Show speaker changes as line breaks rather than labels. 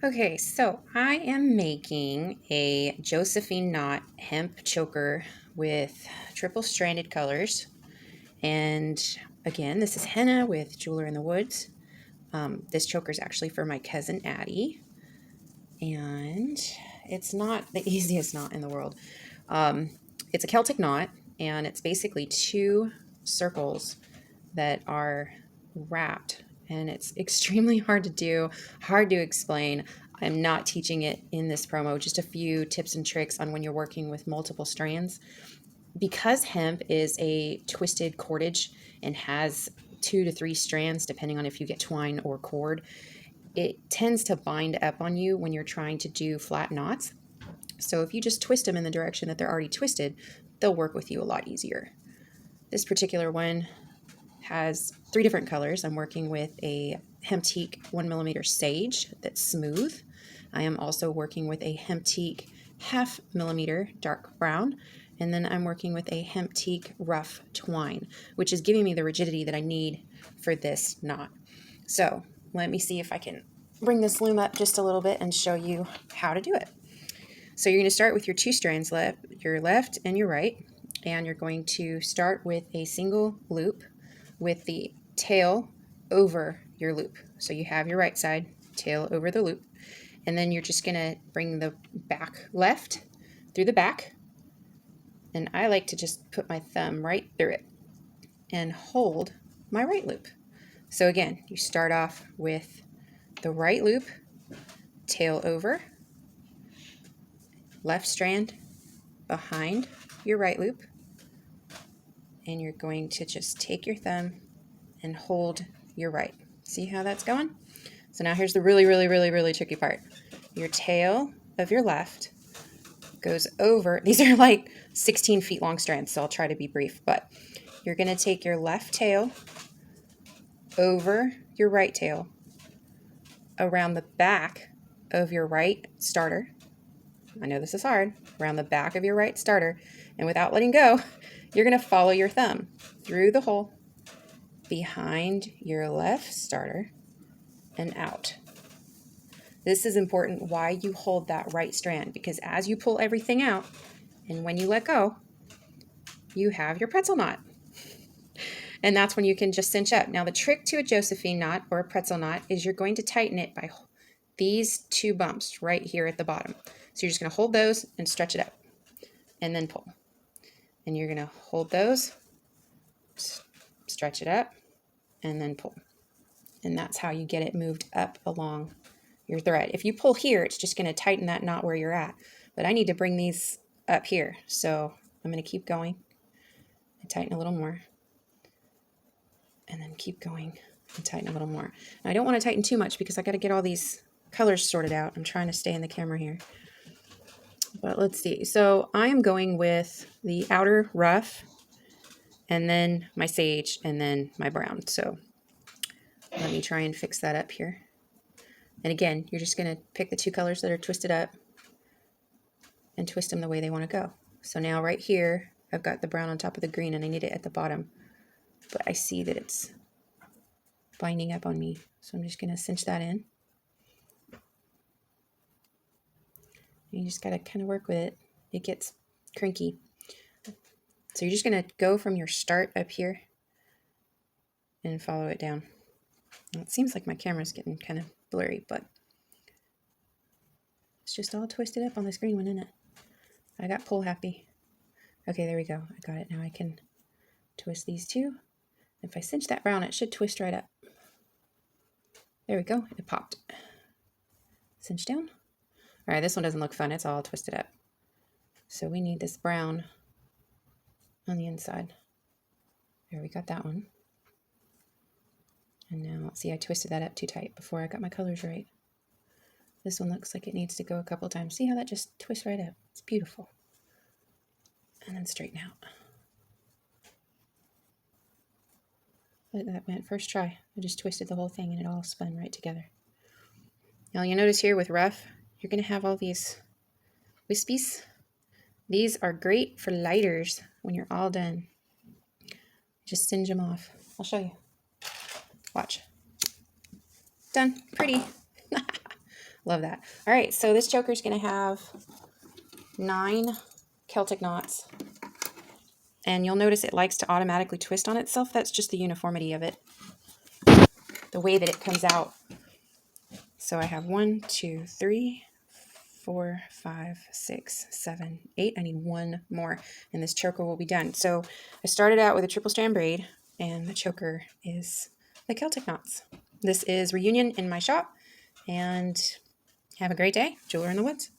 Okay, so I am making a Josephine knot hemp choker with triple stranded colors. And again, this is henna with Jeweler in the Woods. This choker is actually for my cousin Addie. And it's not the easiest knot in the world. It's a Celtic knot, and it's basically two circles that are wrapped, and it's extremely hard to do, hard to explain. I'm not teaching it in this promo, just a few tips and tricks on when you're working with multiple strands. Because hemp is a twisted cordage and has 2 to 3 strands, depending on if you get twine or cord, it tends to bind up on you when you're trying to do flat knots. So if you just twist them in the direction that they're already twisted, they'll work with you a lot easier. This particular one has 3 different colors. I'm working with a Hemp 1mm sage that's smooth. I am also working with a Hemp 0.5 millimeter dark brown. And then I'm working with a Hemp rough twine, which is giving me the rigidity that I need for this knot. So let me see if I can bring this loom up just a little bit and show you how to do it. So you're going to start with your 2 strands left, your left and your right, and you're going to start with a single loop with the tail over your loop. So you have your right side, tail over the loop, and then you're just going to bring the back left through the back, and I like to just put my thumb right through it and hold my right loop. So again, you start off with the right loop, tail over, left strand behind your right loop, and you're going to just take your thumb and hold your right. See how that's going? So now here's the really tricky part. Your tail of your left goes over, these are like 16 feet long strands, so I'll try to be brief, but you're going to take your left tail over your right tail around the back of your right starter. I know this is hard. Around the back of your right starter, and without letting go, you're going to follow your thumb through the hole behind your left starter and out. This is important why you hold that right strand, because as you pull everything out and when you let go, you have your pretzel knot. And that's when you can just cinch up. Now the trick to a Josephine knot or a pretzel knot is you're going to tighten it by these 2 bumps right here at the bottom. So you're just going to hold those and stretch it up and then pull. And you're going to hold those, stretch it up, and then pull. And that's how you get it moved up along your thread. If you pull here, it's just going to tighten that knot where you're at. But I need to bring these up here. So I'm going to keep going and tighten a little more. And then keep going and tighten a little more. Now I don't want to tighten too much because I got to get all these colors sorted out. I'm trying to stay in the camera here. But let's see. So I am going with the outer rough, and then my sage, and then my brown. So let me try and fix that up here. And again, you're just going to pick the 2 colors that are twisted up and twist them the way they want to go. So now right here, I've got the brown on top of the green, and I need it at the bottom. But I see that it's binding up on me. So I'm just going to cinch that in. You just got to kind of work with it. It gets cranky. So you're just going to go from your start up here and follow it down. Now, it seems like my camera's getting kind of blurry, but it's just all twisted up on this green one, isn't it? I got pull happy. Okay, there we go. I got it. Now I can twist these 2. If I cinch that brown, it should twist right up. There we go. It popped. Cinch down. All right, this one doesn't look fun. It's all twisted up. So we need this brown on the inside. There, we got that one. And now, see, I twisted that up too tight before I got my colors right. This one looks like it needs to go a couple times. See how that just twists right up? It's beautiful. And then straighten out. But that went first try. I just twisted the whole thing and it all spun right together. Now you notice here with rough, you're going to have all these wispies. These are great for lighters when you're all done. Just singe them off. I'll show you. Watch. Done. Pretty. Love that. All right, so this choker is going to have 9 Celtic knots. And you'll notice it likes to automatically twist on itself. That's just the uniformity of it, the way that it comes out. So I have 1, 2, 3, 4, 5, 6, 7, 8. I need 1 more, and this choker will be done. So I started out with a triple strand braid, and the choker is the Celtic knots. This is Reunion in my shop, and have a great day. Jeweler in the Woods.